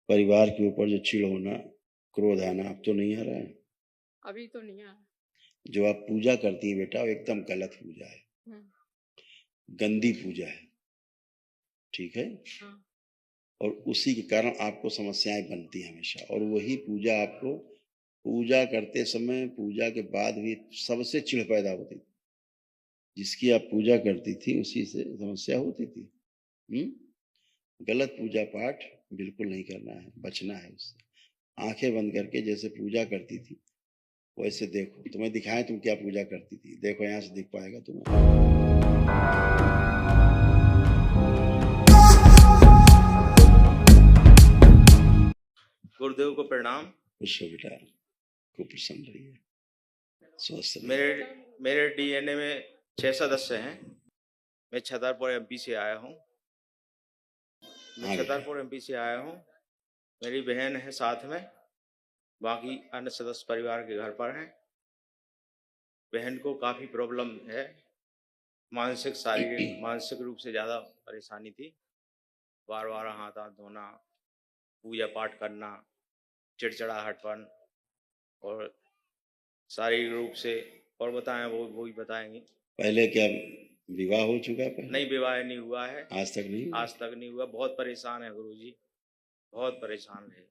परिवार के ऊपर जो चिढ़ होना, क्रोध आना, अब तो नहीं आ रहा है? अभी तो नहीं आ रहा। जो आप पूजा करती हैं बेटा, वो एकदम गलत पूजा है, गंदी पूजा है, ठीक है? हाँ। और उसी के कारण आपको समस्याएं बनती हैं हमेशा। और वही पूजा आपको पूजा करते समय, पूजा के बाद भी सबसे चिढ़ पैदा होती थी। जिसकी आप पूजा करती थी उसी से समस्या होती थी। गलत पूजा पाठ बिल्कुल नहीं करना है, बचना है उससे। आंखें बंद करके जैसे पूजा करती थी वैसे देखो। तुम्हें दिखाएं तुम क्या पूजा करती थी, देखो यहाँ से दिख पाएगा तुम्हें। गुरुदेव को प्रणाम। खुश हो बेटा, खूब प्रसन्न रहिए, स्वस्थ रहिए। मेरे डीएनए में 6 सदस्य हैं। मैं छतरपुर एमपी से आया हूँ। मेरी बहन है साथ में, बाकी अन्य सदस्य परिवार के घर पर हैं। बहन को काफी प्रॉब्लम है, मानसिक शारीरिक मानसिक रूप से ज्यादा परेशानी थी। बार बार हाथ धोना, पूजा पाठ करना, चिड़चिड़ाहटपन और शारीरिक रूप से। और बताएं, वो ही बताएंगी। पहले क्या विवाह हो चुका है? पहले नहीं, विवाह नहीं हुआ है। आज तक नहीं? आज तक नहीं हुआ। बहुत परेशान है गुरुजी, बहुत परेशान है।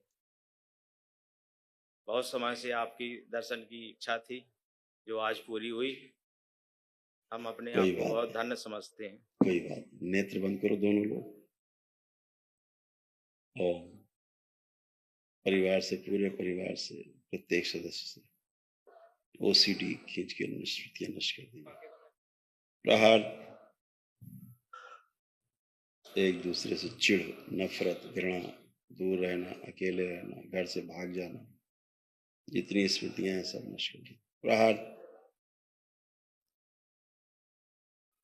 बहुत समय से आपकी दर्शन की इच्छा थी, जो आज पूरी हुई। हम अपने आप को बहुत धन्य समझते हैं। कोई बात, नेत्र बंद करो दोनों लोग, और परिवार से, पूरे परिवार से, प्रत्येक सदस्य से ओसीडी खींच के स्मृतियां नष्ट कर दी। प्रहार, एक दूसरे से चिढ़, नफरत, घृणा, दूर रहना, अकेले रहना, घर से भाग जाना, जितनी स्मृतियां हैं सब नष्ट कर दी। प्रहार,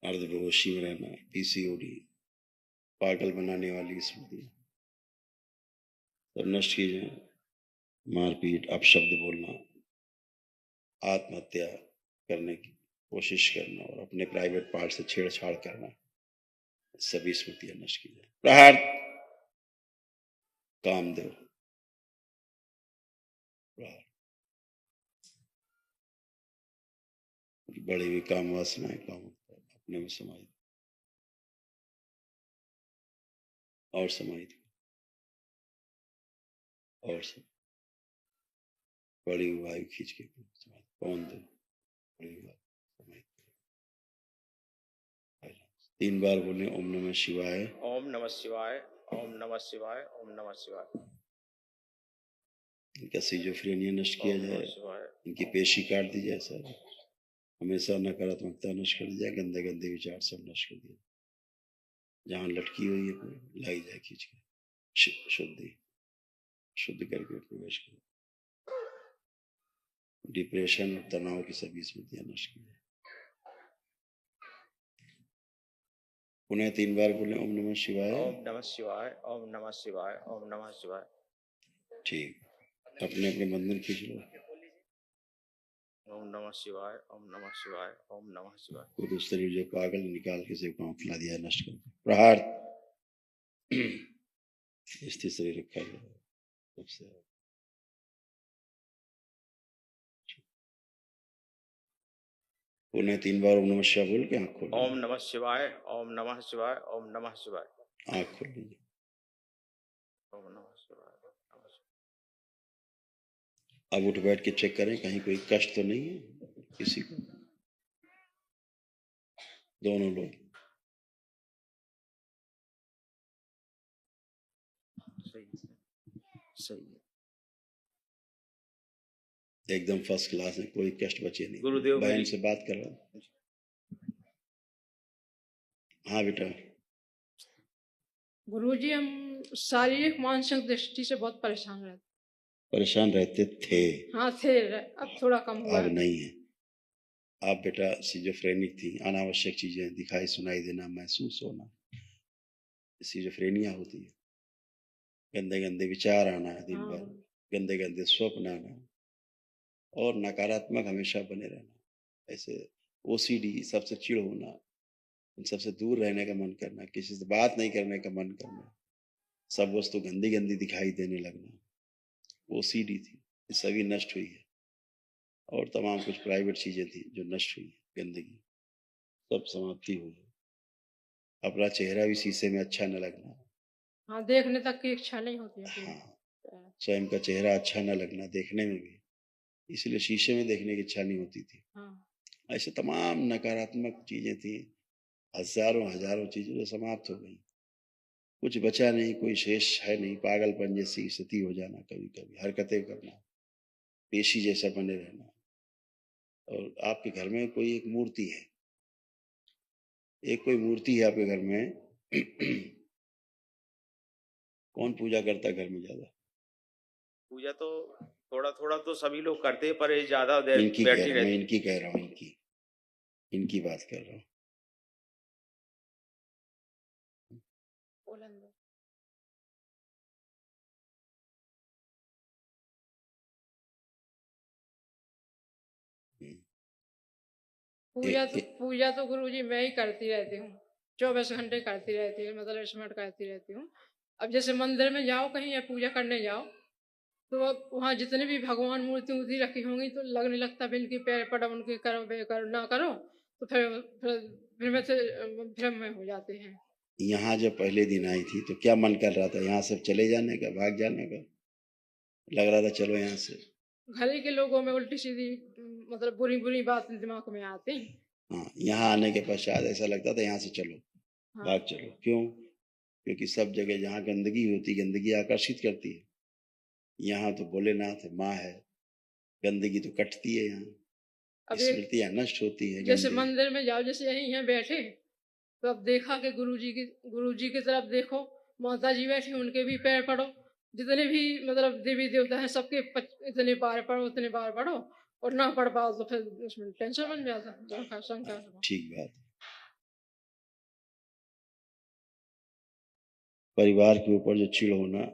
अर्धबेहोशी में रहना, पीसीओडी, पागल बनाने वाली स्मृतियां सब नष्ट की जाए। मारपीट, अपशब्द बोलना, आत्महत्या करने की कोशिश करना और अपने प्राइवेट पार्ट से छेड़छाड़ करना, सभी स्मृतियां नष्ट की जाए। प्रहार, कामदेव, प्रहार, बड़ी हुई काम वासनाएं काम अपने में समाहित और समाहित और सब बड़ी वायु खींच के कौन दो बड़ी वायु समाहित। 3 बार बोले ओम नमः शिवाय, ओम नमः शिवाय, ओम नमः शिवाय, ओम नमः शिवाय। इनका सिजोफ्रेनिया नष्ट किया जाए, इनकी पेशी काट दी जाए, सर हमेशा नकारात्मकता नष्ट कर दी जाए, गंदे गंदे विचार सब नष्ट कर दिए। जहां लटकी हुई है लाई जाए खींच के, शुद्ध करके प्रवेश करें। डिप्रेशन और तनाव की सभी स्मृतियां नष्ट की जाए। पुनः 3 बार बोले ओम नमः शिवाय, ओम नमः शिवाय, ओम नमः शिवाय, ओम नमः शिवाय। ठीक, अपने अपने बंधन खींच लो। ओम नमः शिवाय, ओम नमः शिवाय, ओम नमः शिवाय। पूरे शरीर जो पागल निकाल के से पांव खिला दिया, नष्ट कर। प्रहार, स्थिर शरीर रखा गया सबसे। पुनः 3 बार ओम नमः शिवाय बोल के आंख खोलो। ओम नमः शिवाय, ओम नमः शिवाय, ओम नमः शिवाय। आंख खोल लीजिए। ओम नमः शिवाय। अब उठ बैठ के चेक करें कहीं कोई कष्ट तो नहीं है किसी को। दोनों लोग सही है, एकदम फर्स्ट क्लास है, कोई कष्ट बचे नहीं। गुरुदेव बहन से बात कर रहा हूँ। हाँ बेटा। गुरुजी, हम शारीरिक मानसिक दृष्टि से बहुत परेशान रहते थे। हाँ थे, अब थोड़ा कम हुआ। अब नहीं है। आप बेटा सिजोफ्रेनिक थी, अनावश्यक चीजें दिखाई सुनाई देना, महसूस होना, सिजोफ्रेनिया होती है। गंदे गंदे विचार आना दिन भर, गंदे गंदे स्वप्न आना और नकारात्मक हमेशा बने रहना। ऐसे ओसीडी, सबसे चिढ़ होना, इन सबसे दूर रहने का मन करना, किसी से बात नहीं करने का मन करना, सब वस्तु गंदी गंदी दिखाई देने लगना, वो सीढ़ी थी, ये सभी नष्ट हुई है। और तमाम कुछ प्राइवेट चीजें थी जो नष्ट हुई, गंदगी सब समाप्ति हुई। अपना चेहरा भी शीशे में अच्छा न लगना, हाँ, देखने तक की इच्छा नहीं होती है। हाँ, स्वयं का चेहरा अच्छा न लगना देखने में भी, इसलिए शीशे में देखने की इच्छा नहीं होती थी। हाँ। ऐसे तमाम नकारात्मक चीजें थी, हजारों हजारों चीजें जो समाप्त हो गई, कुछ बचा नहीं, कोई शेष है नहीं। पागलपन जैसी स्थिति हो जाना, कभी कभी हरकतें करना, पेशी जैसा बने रहना। और आपके घर में कोई एक मूर्ति है, कोई मूर्ति है आपके घर में कौन पूजा करता है घर में ज्यादा? पूजा तो थोड़ा थोड़ा तो सभी लोग करते हैं, पर ये ज्यादा देर इनकी बैठी कह रहा हूँ, रहती। मैं इनकी कह रहा हूँ, इनकी बात कर रहा हूँ। पूजा तो गुरुजी मैं ही करती रहती हूँ, 24 घंटे करती रहती हूँ, मतलब स्मरण करती रहती हूँ। अब जैसे मंदिर में जाओ कहीं या पूजा करने जाओ, तो अब वहाँ जितने भी भगवान मूर्ति उर्ति रखी होंगी तो लगने लगता है इनकी पैर पड़ा, उनके करो बे करो ना करो, तो फिर में से भ्रम में हो जाते हैं। यहाँ जब पहले दिन आई थी तो क्या मन कर रहा था? यहाँ से चले जाने का, भाग जाने का लग रहा था? चलो यहाँ से। घर ही के लोगों में उल्टी सीधी मतलब बुरी बुरी बात दिमाग में आती। हाँ, यहाँ आने के पश्चात ऐसा लगता था यहाँ से चलो, हाँ। भाग चलो। क्यों? क्योंकि सब जगह जहाँ गंदगी होती, गंदगी आकर्षित करती है। यहाँ तो भोलेनाथ माँ है, गंदगी तो कटती है, यहाँ स्मृतियाँ नष्ट होती है। जैसे मंदिर में जाओ, जैसे यहीं हैं बैठे, तो अब देखा कि गुरुजी की तरफ देखो, माता जी बैठी उनके भी पैर पड़ो, जितने भी मतलब देवी देवता हैं सबके इतने बार पढ़ो, उतने बार पढ़ो, और ना पढ़ पाओ तो फिर उसमें टेंशन बन जाता, शंका। ठीक बात। परिवार के ऊपर जो चिढ़ होना,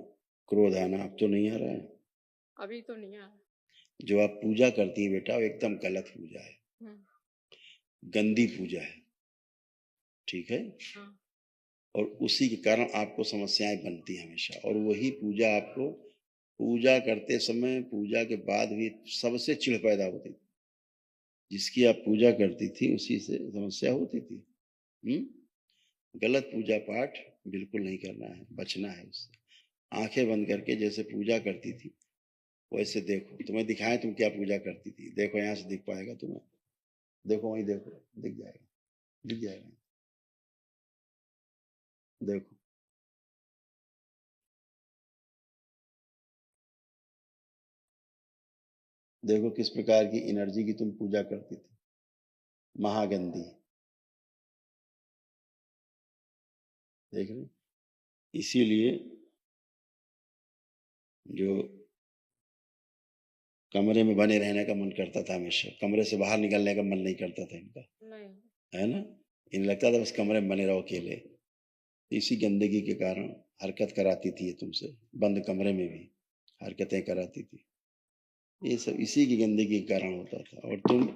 क्रोध आना अब तो नहीं आ रहा है? अभी तो नहीं आ रहा। जो आप पूजा करती है बेटा, वो एकदम गलत पूजा है, गंदी पूजा है, ठीक है? हाँ। और उसी के कारण आपको समस्याएं बनती हैं हमेशा। और वही पूजा आपको पूजा करते समय, पूजा के बाद भी सबसे चिढ़ पैदा होती थी। जिसकी आप पूजा करती थी उसी से समस्या होती थी। गलत पूजा पाठ बिल्कुल नहीं करना है, बचना है उससे। आंखें बंद करके जैसे पूजा करती थी वैसे देखो। तुम्हें दिखाएं तुम क्या पूजा करती थी, देखो यहाँ से दिख पाएगा तुम्हें, देखो वहीं देखो, दिख जाएगा, दिख जाएगा, देखो। देखो किस प्रकार की एनर्जी की तुम पूजा करती थी, महागंदी। देख रहे? इसीलिए जो कमरे में बने रहने का मन करता था हमेशा, कमरे से बाहर निकलने का मन नहीं करता था इनका, है ना? इन्हें लगता था बस कमरे में बने रहो अकेले। इसी गंदगी के कारण हरकत कराती थी ये तुमसे, बंद कमरे में भी हरकतें कराती थी। ये सब इसी की गंदगी के कारण होता था। और तुम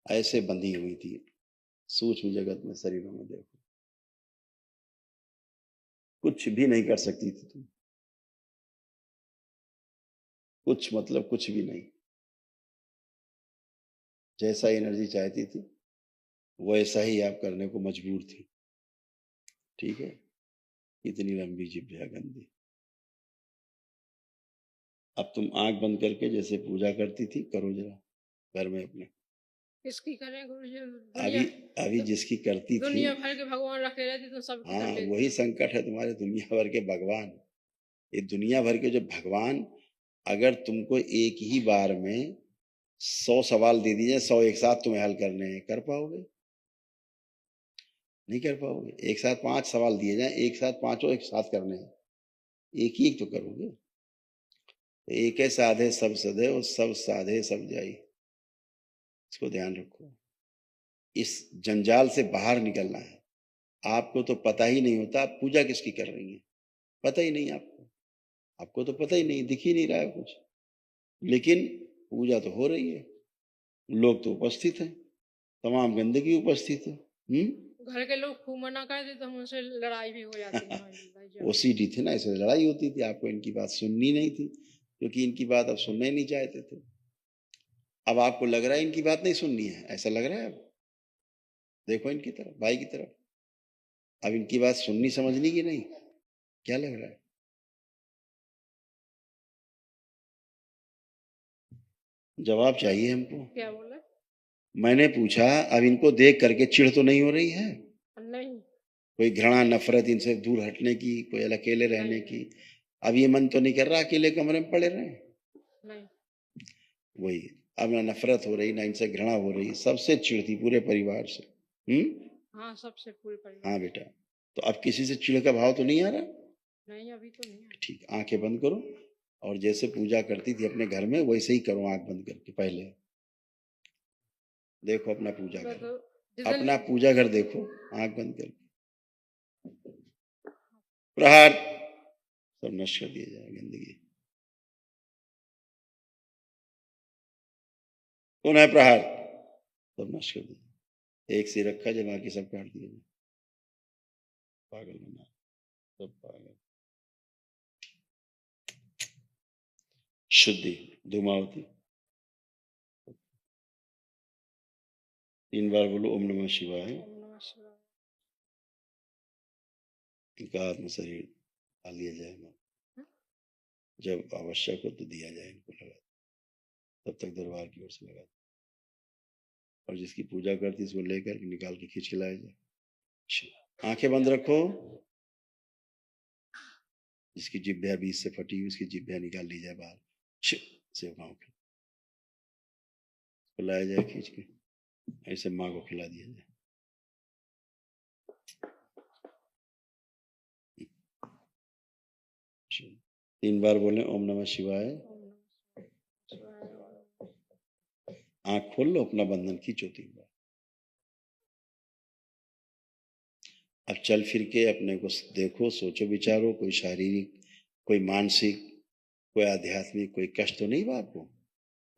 ऐसे बंधी हुई थी सूक्ष्म जगत में, शरीरों में। देखो कुछ भी नहीं कर सकती थी तुम, कुछ मतलब कुछ भी नहीं। जैसा एनर्जी चाहती थी वैसा ही आप करने को मजबूर थी, ठीक है? इतनी लंबी जिभ्या गंदी। अब तुम आंख बंद करके जैसे पूजा करती थी करो जरा घर में अपने। किसकी करें गुरुजी? अभी जिसकी करती थी, दुनिया भर के भगवान रखे रहते तो सब। हाँ, वही संकट है तुम्हारे, दुनिया भर के भगवान। ये दुनिया भर के जो भगवान, अगर तुमको एक ही बार में 100 सवाल दे दिए, 100 एक साथ तुम्हें हल करने हैं, कर पाओगे? नहीं कर पाओगे। एक साथ 5 सवाल दिए जाए, एक साथ पांचों एक साथ करने हैं, एक ही तो करोगे। एक है साधे सब सधे, और सब साधे सब जाई। इसको ध्यान रखो। इस जंजाल से बाहर निकलना है। आपको तो पता ही नहीं होता आप पूजा किसकी कर रही हैं, पता ही नहीं आपको तो पता ही नहीं, दिख ही नहीं रहा है कुछ, लेकिन पूजा तो हो रही है, लोग तो उपस्थित हैं, तमाम गंदगी उपस्थित है। घर के लोग खूब मना करते तो हम उनसे लड़ाई भी हो जाती है हमारी भाई जी। ओसीडी थे ना, इसलिए लड़ाई होती थी, आपको इनकी बात सुननी नहीं थी, क्योंकि इनकी बात आप सुनना ही नहीं चाहते थे। अब आपको लग रहा है इनकी बात नहीं सुननी है, ऐसा लग रहा है? अब देखो इनकी तरफ, भाई की तरफ, अब इनकी बात सुननी समझनी की नहीं, क्या लग रहा है? जवाब चाहिए हमको। क्या बोले? मैंने पूछा, अब इनको देख करके चिढ़ तो नहीं हो रही है? नहीं कोई घृणा नफरत इनसे दूर हटने की, कोई अकेले रहने की? अब ये मन तो नहीं कर रहा अकेले कमरे में पड़े रहे? नहीं वही, अब ना नफरत हो रही, ना इनसे घृणा हो रही, सबसे चिढ़ती पूरे परिवार से। हाँ, सबसे पूरे परिवार। हाँ बेटा, तो अब किसी से चिढ़ का भाव तो नहीं आ रहा? नहीं, अभी तो नहीं है। ठीक, आंखें बंद करो और जैसे पूजा करती थी अपने घर में वैसे ही करो, आंख बंद करके। पहले देखो अपना पूजा मैं घर, तो जिस दिन अपना पूजा घर देखो, आंख बंद करके। प्रहार, सब नष्ट कर दिया जाए गंदगी। पुनः प्रहार, सब नष्ट कर दिया। एक से रखा जब बाकी सब काट दिया जाए। पागल बना, सब पागल। शुद्धि, धूमावती। 3 बार बोलो ओम नमः शिवाय। ओम नमः शिवाय। इनका आत्म शरीर डाल दिया जाए, जब आवश्यक हो तो दिया जाए इनको, लगा तब तक दरबार की ओर से लगा, और जिसकी पूजा करती इसको लेकर निकाल के खींच के लाया जाए। आंखें बंद रखो, जिसकी जिभ्या बीच से फटी हुई उसकी जिभ्या निकाल ली जाए बाहर, सेवकाओं के लाया जाए खींच के, ऐसे माँ को खिला दिया जाए। अच्छा, 3 बार बोले ओम नमः शिवाय। आंख खोल लो, अपना बंधन खींचो 3 बार। अब चल फिर के अपने को देखो, सोचो विचारो, कोई शारीरिक, कोई मानसिक, कोई आध्यात्मिक, कोई कष्ट तो नहीं बा आपको?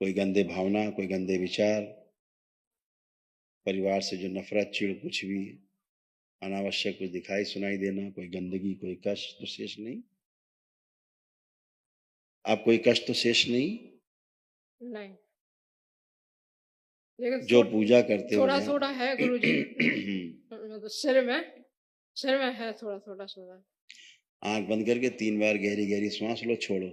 कोई गंदे भावना, कोई गंदे विचार, परिवार से जो नफरत, चिढ़, कुछ भी अनावश्यक कुछ दिखाई सुनाई देना, कोई गंदगी, कोई कष्ट तो शेष नहीं? आप कोई कष्ट तो शेष नहीं? नहीं, लेकिन जो पूजा करते हो थोड़ा जहाँ- थोड़ा है गुरुजी। मतलब सिर में है थोड़ा थोड़ा सा। आंख बंद करके 3 बार गहरी गहरी श्वास लो, छोड़ो।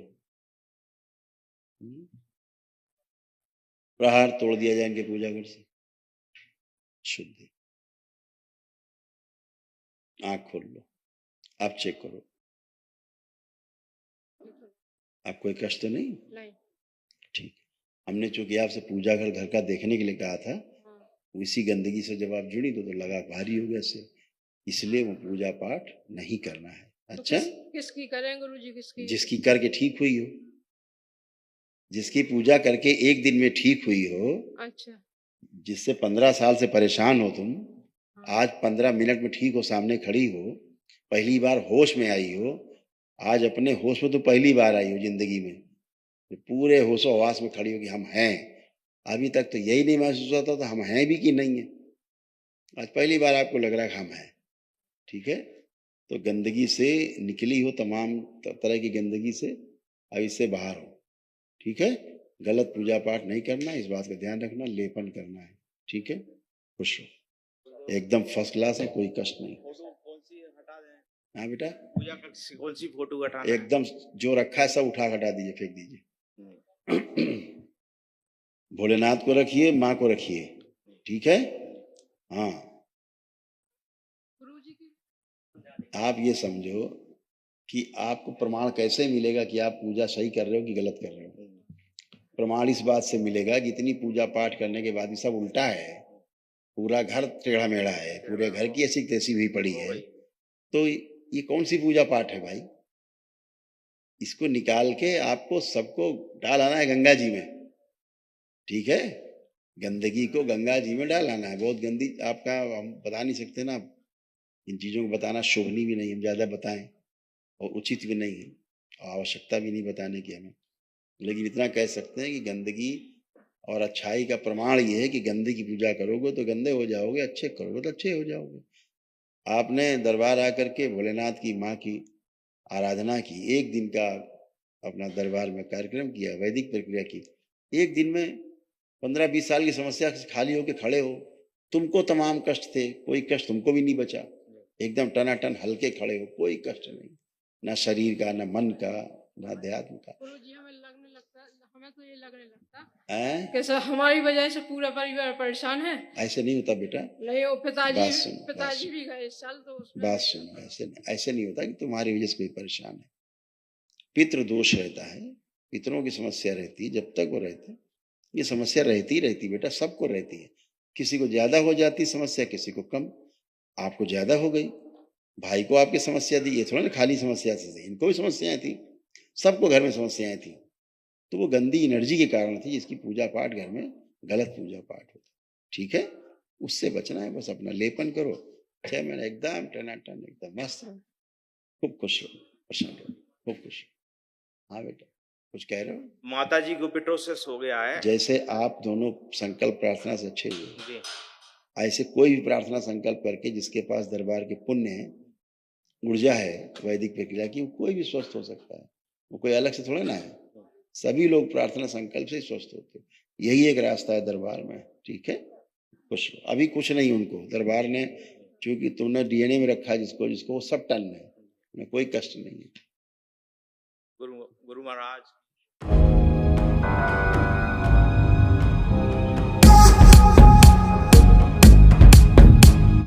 प्रहार तोड़ दिया जाए इनके पूजा घर से। शुद्धि, आंख खोल लो, आप चेक करो, आप कोई कष्ट तो नहीं? नहीं। ठीक, हमने चूंकि आपसे पूजा घर का देखने के लिए कहा था, इसी गंदगी से जब आप जुड़ी तो लगा भारी हो गया से, इसलिए वो पूजा पाठ नहीं करना है। अच्छा, किसकी करें गुरुजी? किसकी? जिसकी करके ठीक हुई हो, जिसकी पूजा करके एक दिन में ठीक हुई हो। अच्छा, जिससे 15 साल से परेशान हो तुम, आज 15 मिनट में ठीक हो, सामने खड़ी हो, पहली बार होश में आई हो, आज अपने होश में तो पहली बार आई हो जिंदगी में, तो पूरे होशो हवास में खड़ी हो कि हम हैं। अभी तक तो यही नहीं महसूस होता था हम हैं भी कि नहीं है, आज पहली बार आपको लग रहा है कि हम हैं। ठीक है, तो गंदगी से निकली हो, तमाम तरह की गंदगी से, अब इससे बाहर हो। ठीक है, गलत पूजा पाठ नहीं करना, इस बात का ध्यान रखना, लेपन करना है। ठीक है, खुश हो, एकदम फर्स्ट क्लास है, कोई कष्ट नहीं। कौन सी हटा दें? हाँ बेटा, पूजा का कौन सी फोटो हटा? एकदम जो रखा है सब उठा हटा दीजिए, फेंक दीजिए। भोलेनाथ को रखिए, माँ को रखिए। ठीक है, हाँ। आप ये समझो कि आपको प्रमाण कैसे मिलेगा कि आप पूजा सही कर रहे हो कि गलत कर रहे हो? प्रमाण इस बात से मिलेगा कि इतनी पूजा पाठ करने के बाद भी सब उल्टा है, पूरा घर टेढ़ा मेढ़ा है, पूरे घर की ऐसी तैसी हुई पड़ी है, तो ये कौन सी पूजा पाठ है भाई? इसको निकाल के आपको सबको डालाना है गंगा जी में। ठीक है, गंदगी को गंगा जी में डालाना है। बहुत गंदी, आपका हम बता नहीं सकते ना, इन चीज़ों को बताना शोभनीय भी नहीं, हम ज़्यादा बताएं और उचित भी नहीं है, आवश्यकता भी नहीं बताने की हमें, लेकिन इतना कह सकते हैं कि गंदगी और अच्छाई का प्रमाण ये है कि गंदे की पूजा करोगे तो गंदे हो जाओगे, अच्छे करोगे तो अच्छे हो जाओगे। आपने दरबार आकर के भोलेनाथ की माँ की आराधना की, एक दिन का अपना दरबार में कार्यक्रम किया, वैदिक प्रक्रिया की, एक दिन में 15-20 साल की समस्या से खाली होके खड़े हो। तुमको तमाम कष्ट थे, कोई कष्ट तुमको भी नहीं बचा, एकदम टनाटन हल्के खड़े हो, कोई कष्ट नहीं, ना शरीर का, ना मन का, ना अध्यात्म का। गुरुजी हमें लगने लगता, हमें तो ये लगने लगता हैं? कि सर हमारी वजह से पूरा परिवार परेशान है। ऐसे नहीं होता बेटा, नहीं, वो बात सुनो, बात पिताजी सुनो, भी गए इस साल, तो उसमें बात सुनो, ऐसे नहीं होता कि तुम्हारी वजह से कोई परेशान है। पितृ दोष रहता है, पितरों की समस्या रहती है, जब तक वो रहते हैं ये समस्या रहती ही रहती बेटा, सबको रहती है। किसी को ज्यादा हो जाती समस्या, किसी को कम। आपको ज्यादा हो गई, भाई को आपकी समस्या दी, ये थोड़ा ना खाली समस्या से, इनको भी समस्याएं थी, सबको घर में समस्याएं थी। तो वो गंदी एनर्जी के कारण थी, जिसकी पूजा पाठ घर में गलत पूजा पाठ होता, ठीक है, उससे बचना है। बस अपना लेपन करो, 6 महीने एकदम टनाटन, एकदम मस्त रहो, खूब खुश रहो, प्रसन्न रहो, खूब खुश रहो। हाँ बेटा, कुछ कह रहे हो? माता जी को पिटोसिस हो गया है। जैसे आप दोनों संकल्प प्रार्थना से अच्छे हुए, जी ऐसे कोई भी प्रार्थना संकल्प करके जिसके पास दरबार के पुण्य है, ऊर्जा है वैदिक प्रक्रिया की, वो कोई भी स्वस्थ हो सकता है, वो कोई अलग से थोड़ा ना है। सभी लोग प्रार्थना संकल्प से ही स्वस्थ होते हैं, यही एक रास्ता है दरबार में, ठीक है। कुछ अभी कुछ नहीं, उनको दरबार ने, क्योंकि तुमने डीएनए में रखा जिसको जिसको, वो सब टन है, उन्हें कोई कष्ट नहीं है। गुरु महाराज